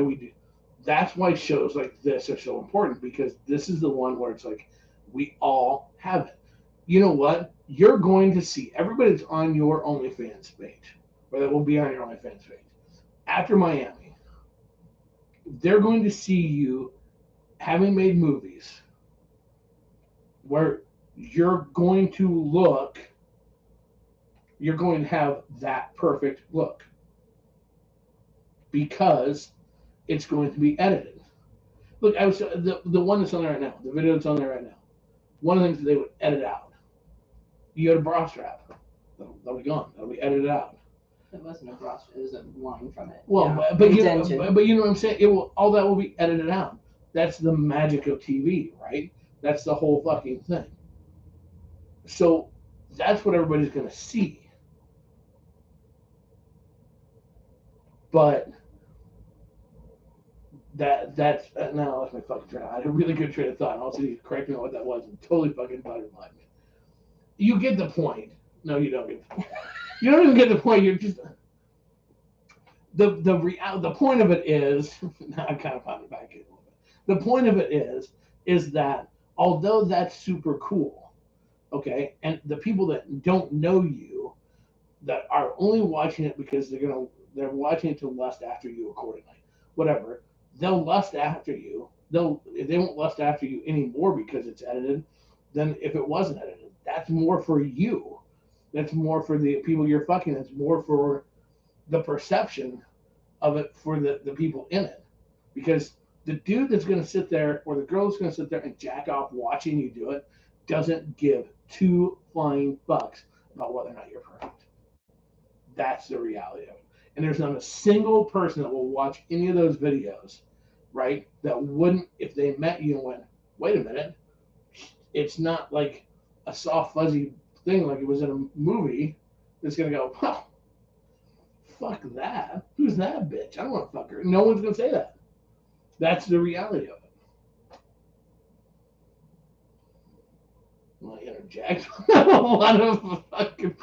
that's why shows like this are so important, because this is the one where it's like we all have it. You know what? You're going to see everybody that's on your OnlyFans page, or that will be on your OnlyFans page, after Miami, they're going to see you having made movies where you're going to have that perfect look, because it's going to be edited. Look, I was the one that's on there right now, the video that's on there right now. One of the things that they would edit out. You had a bra strap. That'll be gone. That'll be edited out. It wasn't a bra strap. It was a line from it. Well, yeah. but you know what I'm saying? All that will be edited out. That's the magic of TV, right? That's the whole fucking thing. So that's what everybody's going to see. But that's now I lost my fucking train. I had a really good train of thought. And also, you correct me on what that was. And totally fucking butterflied me. You get the point. No, you don't get the point. You don't even get the point. You're just the point of it is. Now I kind of found it back in a little bit. The point of it is that although that's super cool, okay, and the people that don't know you, that are only watching it because they're watching it to lust after you accordingly, whatever, they'll lust after you. They won't lust after you anymore because it's edited than if it wasn't edited. That's more for you. That's more for the people you're fucking. That's more for the perception of it for the people in it. Because the dude that's going to sit there, or the girl that's going to sit there and jack off watching you do it, doesn't give two flying fucks about whether or not you're perfect. That's the reality of it. And there's not a single person that will watch any of those videos, right, that wouldn't, if they met you and went, wait a minute, it's not like a soft, fuzzy thing like it was in a movie, that's going to go, huh, fuck that. Who's that bitch? I don't want to fuck her. No one's going to say that. That's the reality of it. Well, I interject. A lot of fucking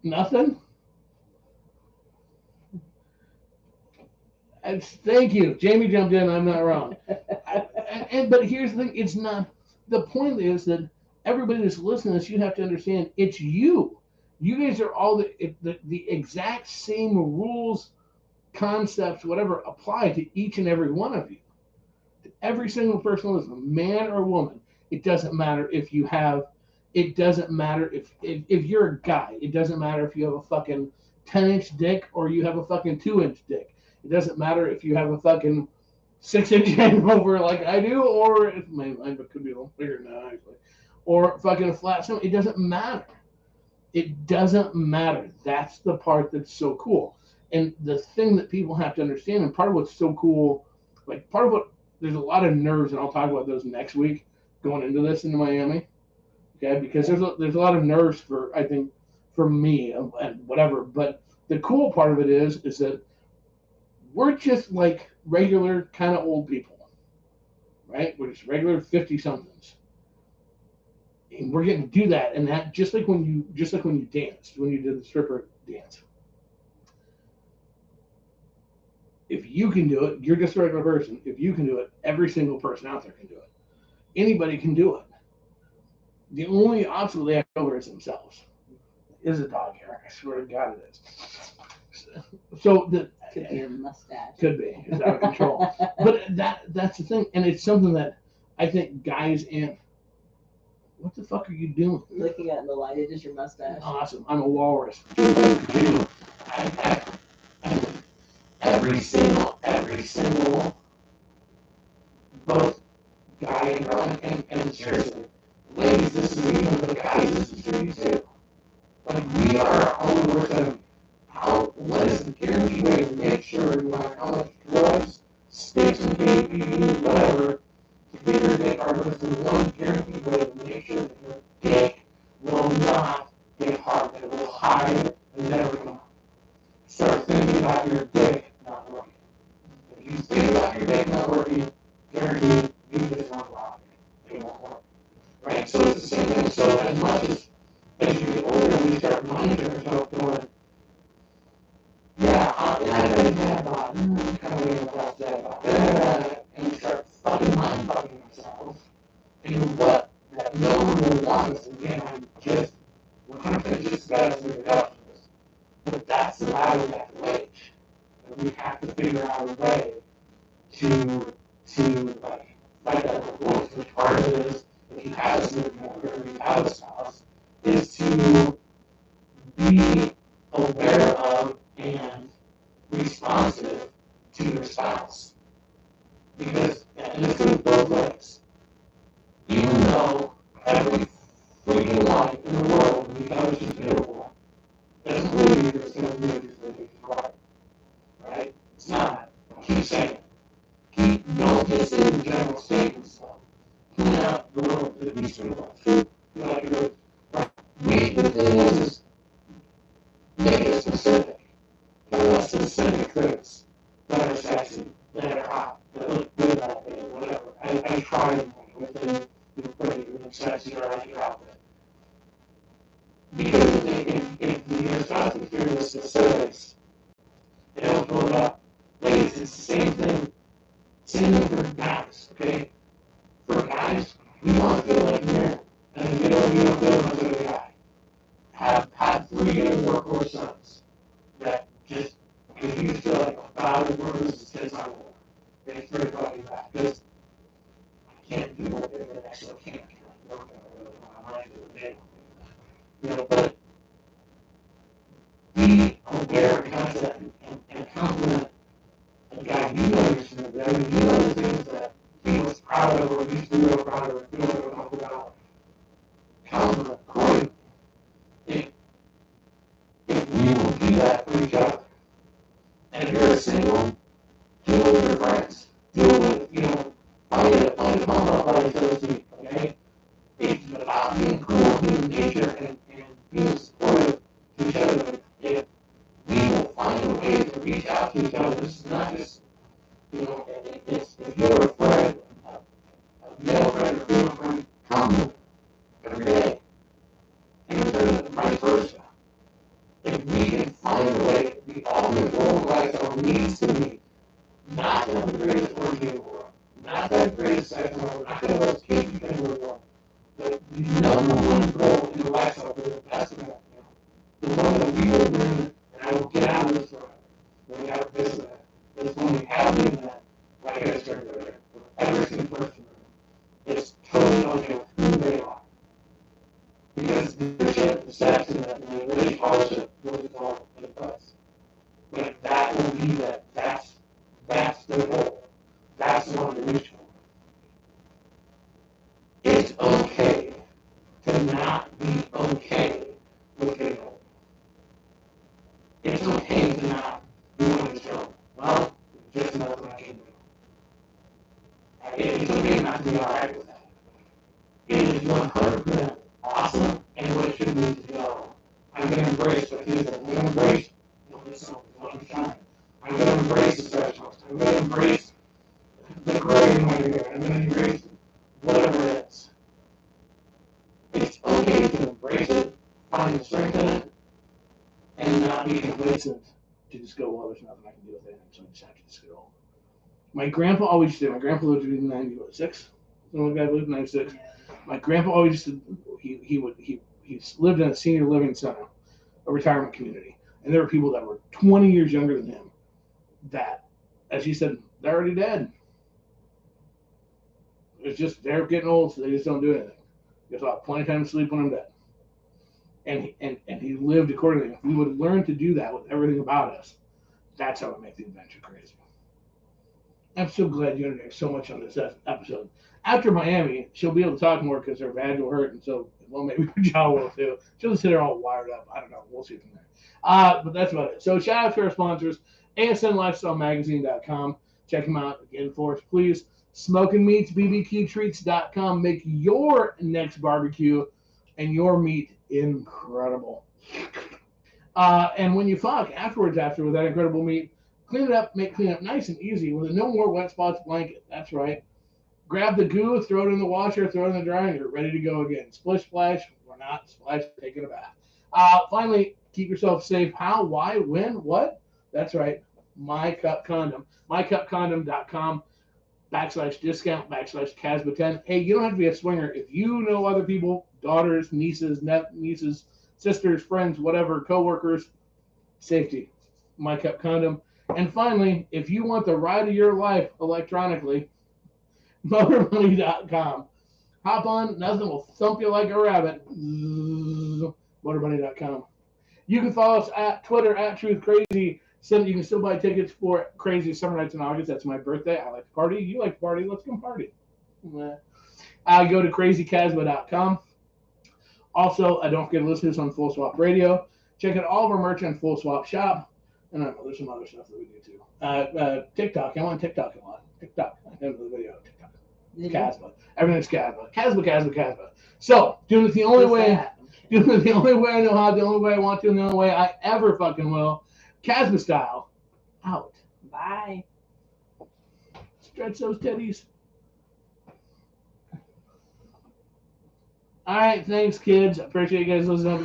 nothing. Thank you. Jamie jumped in. I'm not wrong. But here's the thing. It's not. The point is that everybody that's listening to this, you have to understand, it's you. You guys are all the exact same rules concepts, whatever, apply to each and every one of you. To every single person listening, man or woman. It doesn't matter if you have. It doesn't matter if you're a guy. It doesn't matter if you have a fucking 10-inch dick or you have a fucking 2-inch dick. It doesn't matter if you have a fucking 6-inch hangover like I do, or if mine could be a little bigger now actually, or fucking a flat stomach. It doesn't matter. It doesn't matter. That's the part that's so cool. And the thing that people have to understand, and part of what's so cool, like part of what there's a lot of nerves, and I'll talk about those next week going into this into Miami. Okay, because there's a lot of nerves for I think for me and whatever. But the cool part of it is that we're just like regular kind of old people, right? We're just regular 50-somethings. And we're getting to do that, and that just like when you danced, when you did the stripper dance. If you can do it, you're just a regular person. If you can do it, every single person out there can do it. Anybody can do it. The only obstacle they have over is themselves. Is a dog hair. I swear to God it is. So could be a mustache. Could be. It's out of control. But that's the thing, and it's something that I think guys and what the fuck are you doing? Looking at the light, it is your mustache. Awesome. I'm a walrus. Every single, both guy and girl, and seriously, ladies, this is even for the guys, this is for you too. Like, we are our own worst enemy. What is the guaranteed way to make sure you want how much drugs, sticks, and KPV, whatever, to get your dick hard? Because the one guaranteed way to make sure that your dick will not get hard, that it will hide and never come out. Start thinking about your dick not working. If you think about your dick not working, guaranteed you just won't rock it. It won't work. Right? So it's the same thing. So as much as you get older and you start monitoring yourself going, yeah, I didn't have that, kind of way about that, and you start fucking mind-fucking yourself into what that no one will want us. Again, I'm just 100% just about as we got to this. But that's the battle we have to wage. And we have to figure out a way to like fight that wolf. Which part of it is, if you have a significant other, if you have a spouse, is to be aware of and responsive to your spouse. Because, and this goes both ways. Even though every freaking life in the world, because she's beautiful, doesn't believe you're going to be able to be quiet. Right? It's not. Keep saying it. Don't just say the general statements stuff. Point out the world that needs to be like. The thing is make it specific. There are specific things that are sexy, that are hot, that look good out there, whatever. I try them within your pretty, within sexy or like your outfit. Because if the spouse experience specifics, it'll pull it up. Ladies, it's the same thing. Same thing for guys, okay? For guys, we want to feel like men. And if you don't feel much of a guy. Have had 3 good workhorse sons that just, because you feel like a thousand words is kids on war. They start talking back. Because I can't do what they're doing. Actually, I can't. I like it. But be aware and conscious and compliment a guy you know you're seeing. I mean, you know the things that he was proud of or used to be real proud of or feel like talk about. Compliment accordingly. If we will do that for each other, and if you're a single, do it with your friends. Do it with, find a home up by each other's feet, okay? It's about being cool, being nature, and being supportive to each other. If we will find a way to reach out to each other, this is not just, if you're a friend, a male friend or female friend, come every day. And vice versa. If we can find a way, the ultimate goal of life needs to be not to have the greatest orgy in the world, not to have the greatest sex in the world, not to have the most cake in the world, but the number one goal in the lifestyle for the best of that, the one that we will win, and I will get out of this forever. When we have this like I said earlier, with every single person is totally okay with who they are. Because the shit, the sex, and the relationship will develop in the place. Like that will be that's the goal. That's the one to reach for. It's okay to not be okay with getting old. It's okay to not be willing to show, well, just nothing I can do. It's okay not to be alright with that. It is 100% awesome and what it should be to go. I'm going to embrace what it is. I'm going to embrace what I'm trying. I'm going to embrace the specialist. I'm going to embrace the gray in my hair. I'm going to embrace whatever it is. It's okay to embrace it, find the strength in it, and not be complacent to just go, well, there's nothing I can do with it, so I just have to just go. My grandpa always said, my grandpa lived to be 96. Some guy lived 96. My grandpa always said he lived in a senior living center, a retirement community, and there were people that were 20 years younger than him that, as he said, they're already dead. It's just they're getting old, so they just don't do anything. Just about plenty of time to sleep when I'm dead. And he lived accordingly. If we would learn to do that with everything about us, that's how we make the adventure crazy. I'm so glad you interject so much on this episode. After Miami, she'll be able to talk more because her vag will hurt, and so, well, maybe her jaw will too. She'll just sit there all wired up. I don't know. We'll see from there. But that's about it. So shout out to our sponsors, ASNLifestyleMagazine.com. Check them out again for us, please. Smoking Meats, BBQTreats.com. Make your next barbecue and your meat incredible. And when you fuck after with that incredible meat, clean it up, make cleanup nice and easy with a no more wet spots blanket. That's right. Grab the goo, throw it in the washer, throw it in the dryer, and you're ready to go again. Splish splash, or not splash, taking a bath. Finally, keep yourself safe. How, why, when, what? That's right. My Cup Condom. MyCupCondom.com /discount/Casba10. Hey, you don't have to be a swinger. If you know other people, daughters, nieces, nieces, sisters, friends, whatever, coworkers, safety. My Cup Condom. And finally, if you want the ride of your life electronically, MotorMoney.com. Hop on, nothing will thump you like a rabbit. MotorMoney.com. You can follow us at Twitter at TruthCrazy. You can still buy tickets for Crazy Summer Nights in August. That's my birthday. I like to party. You like to party. Let's come party. Go to crazycasba.com. Also, don't forget to listen to us on Full Swap Radio. Check out all of our merch on Full Swap Shop. And I don't know, there's some other stuff that we do too. TikTok. I'm on TikTok a lot. TikTok. I have the video on TikTok. Casba. Everything's Casba. Casba. So, doing it the only way I know how, the only way I want to, and the only way I ever fucking will. Casba style. Out. Bye. Stretch those titties. All right, thanks, kids. I appreciate you guys listening.